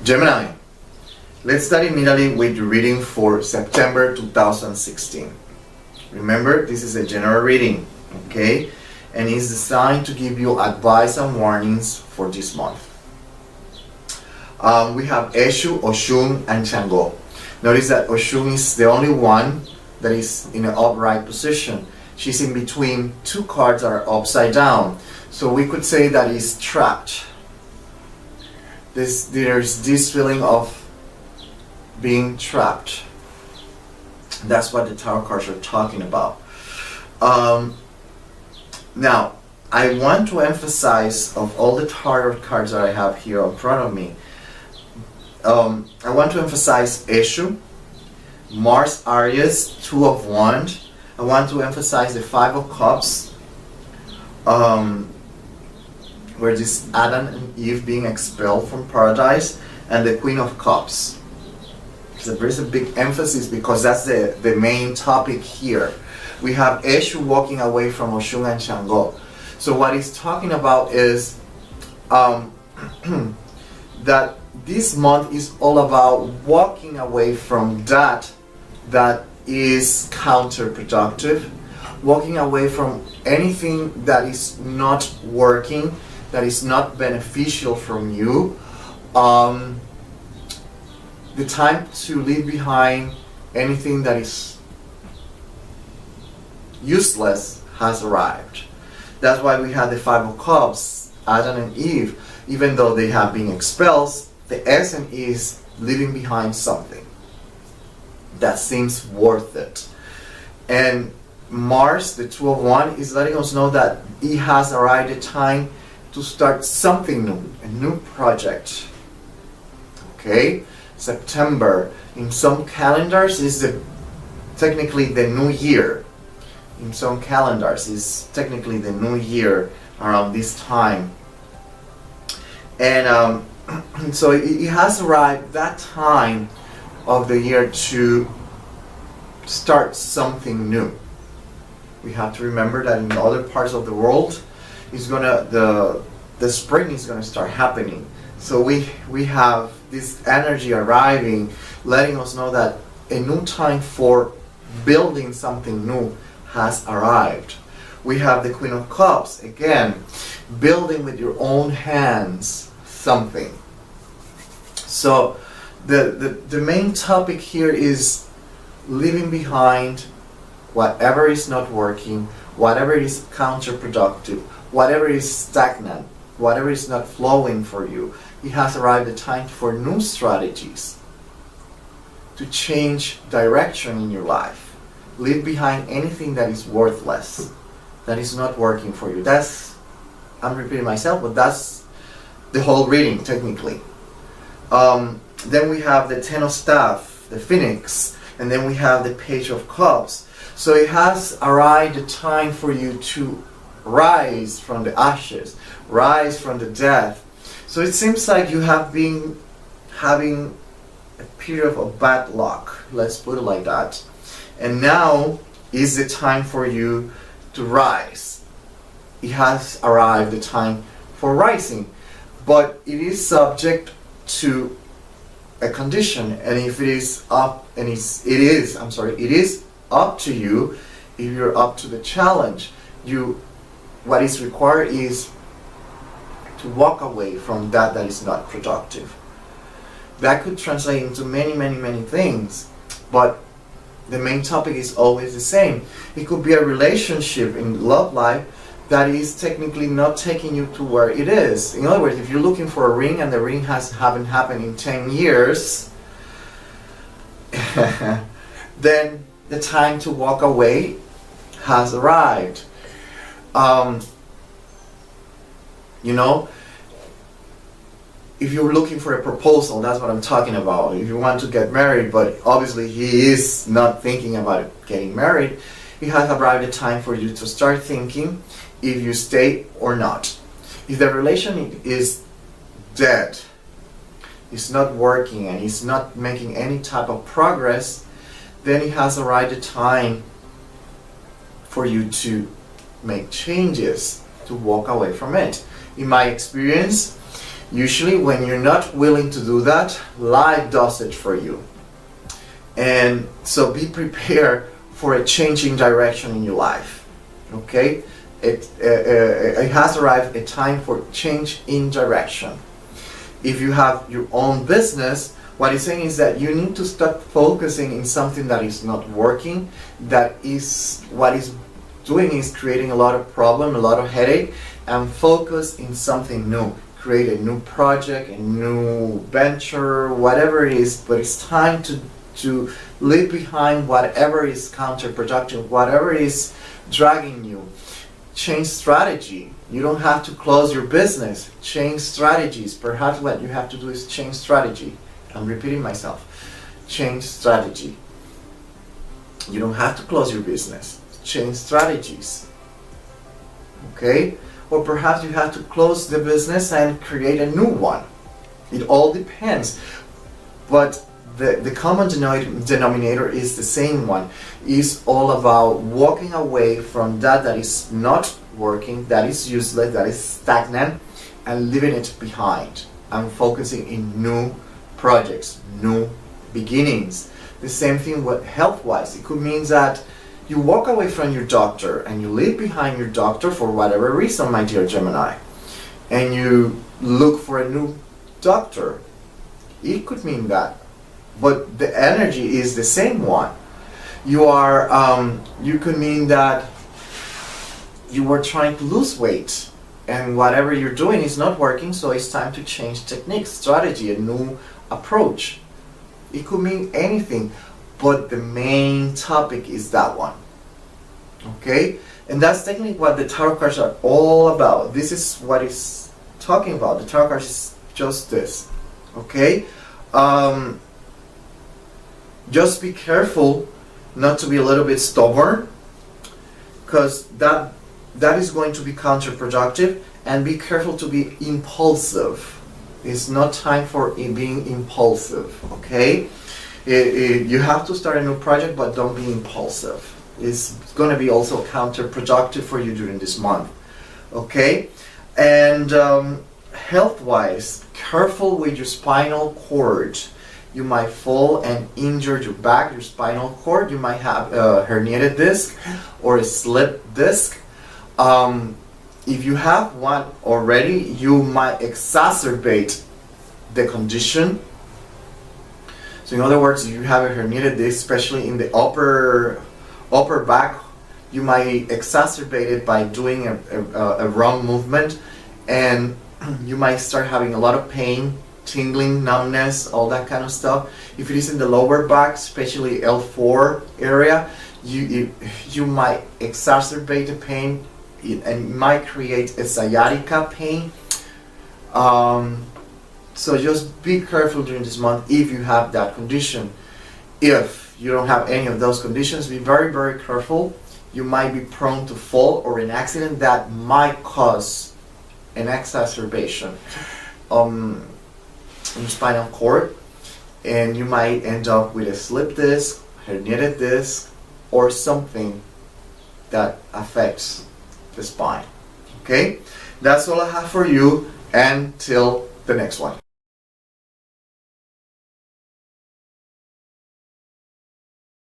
Gemini, let's start immediately with the reading for September 2016. Remember, this is a general reading, okay? And it's designed to give you advice and warnings for this month. We have Eshu, Oshun, and Chango. Notice that Oshun is the only one that is in an upright position. She's in between two cards that are upside down. So we could say that he's trapped. There's this feeling of being trapped. That's what the tarot cards are talking about. Now, I want to emphasize, of all the tarot cards that I have here in front of me, I want to emphasize Eshu, Mars, Aries, Two of Wands. I want to emphasize the Five of Cups, where this Adam and Eve being expelled from paradise, and the Queen of Cups. So there's a big emphasis because that's the main topic here. We have Eshu walking away from Oshun and Shango. So what he's talking about is that this month is all about walking away from that is counterproductive, walking away from anything that is not working, that is not beneficial from you. The time to leave behind anything that is useless has arrived. That's why we had the Five of Cups, Adam and Eve. Even though they have been expelled, the essence is leaving behind something that seems worth it. And Mars, the Two of Wands, is letting us know that it has arrived the time to start something new, a new project. Okay? September, in some calendars, is technically the new year. In some calendars, is technically the new year around this time. And so it has arrived that time of the year to start something new. We have to remember that in other parts of the world, the spring is gonna start happening. So we have this energy arriving, letting us know that a new time for building something new has arrived. We have the Queen of Cups, again, building with your own hands something. So the main topic here is leaving behind whatever is not working, whatever is counterproductive, whatever is stagnant, whatever is not flowing for you. It has arrived the time for new strategies to change direction in your life. Leave behind anything that is worthless, that is not working for you. I'm repeating myself, but that's the whole reading technically. Then we have the Ten of Staff, the Phoenix, and then we have the Page of Cups. So it has arrived the time for you to rise from the ashes, rise from the death. So it seems like you have been having a period of bad luck, let's put it like that. And now is the time for you to rise. It has arrived the time for rising, but it is subject to a condition, and if it is up, and it is up to you. If you're up to the challenge, what is required is to walk away from that is not productive. That could translate into many things, but the main topic is always the same. It could be a relationship in love life that is technically not taking you to where it is. In other words, if you're looking for a ring and the ring haven't happened in 10 years, then the time to walk away has arrived. If you're looking for a proposal, that's what I'm talking about. If you want to get married, but obviously he is not thinking about getting married, it has arrived the time for you to start thinking if you stay or not. If the relation is dead, it's not working, and it's not making any type of progress, then it has arrived the time for you to make changes, to walk away from it. In my experience, Usually when you're not willing to do that, life does it for you. And so be prepared for a changing direction in your life. Okay? It has arrived a time for change in direction. If you have your own business, what it's saying is that you need to start focusing in something that is not working, that is what is doing is creating a lot of problem, a lot of headache, and focus in something new. Create a new project, a new venture, whatever it is, but it's time to leave behind whatever is counterproductive, whatever is dragging you. Change strategy. You don't have to close your business. Change strategies. Perhaps what you have to do is change strategy. I'm repeating myself. Change strategy. You don't have to close your business. Change strategies. Okay? Or perhaps you have to close the business and create a new one. It all depends. But the common denominator is the same one. It's all about walking away from that is not working, that is useless, that is stagnant, and leaving it behind and focusing in new projects, new beginnings. The same thing with health-wise. It could mean that you walk away from your doctor and you leave behind your doctor for whatever reason, my dear Gemini, and you look for a new doctor. It could mean that, but the energy is the same one. You are, you could mean that you were trying to lose weight and whatever you're doing is not working, so it's time to change techniques, strategy, a new approach. It could mean anything, but the main topic is that one. Okay? And that's technically what the tarot cards are all about. This is what it's talking about. The tarot cards is just this. Okay? Just be careful not to be a little bit stubborn, because that is going to be counterproductive, and be careful to be impulsive. It's not time for being impulsive. Okay? You have to start a new project, but don't be impulsive. It's going to be also counterproductive for you during this month. Okay? And health-wise, careful with your spinal cord. You might fall and injure your back, your spinal cord. You might have a herniated disc or a slipped disc. If you have one already, you might exacerbate the condition. So in other words, if you have a herniated disc, especially in the upper back, you might exacerbate it by doing a wrong movement, and you might start having a lot of pain, tingling, numbness, all that kind of stuff. If it is in the lower back, especially L4 area, you might exacerbate the pain and might create a sciatica pain. So just be careful during this month if you have that condition. If you don't have any of those conditions, be very, very careful. You might be prone to fall or an accident that might cause an exacerbation in your spinal cord, and you might end up with a slip disc, herniated disc, or something that affects the spine. Okay? That's all I have for you. Until the next one.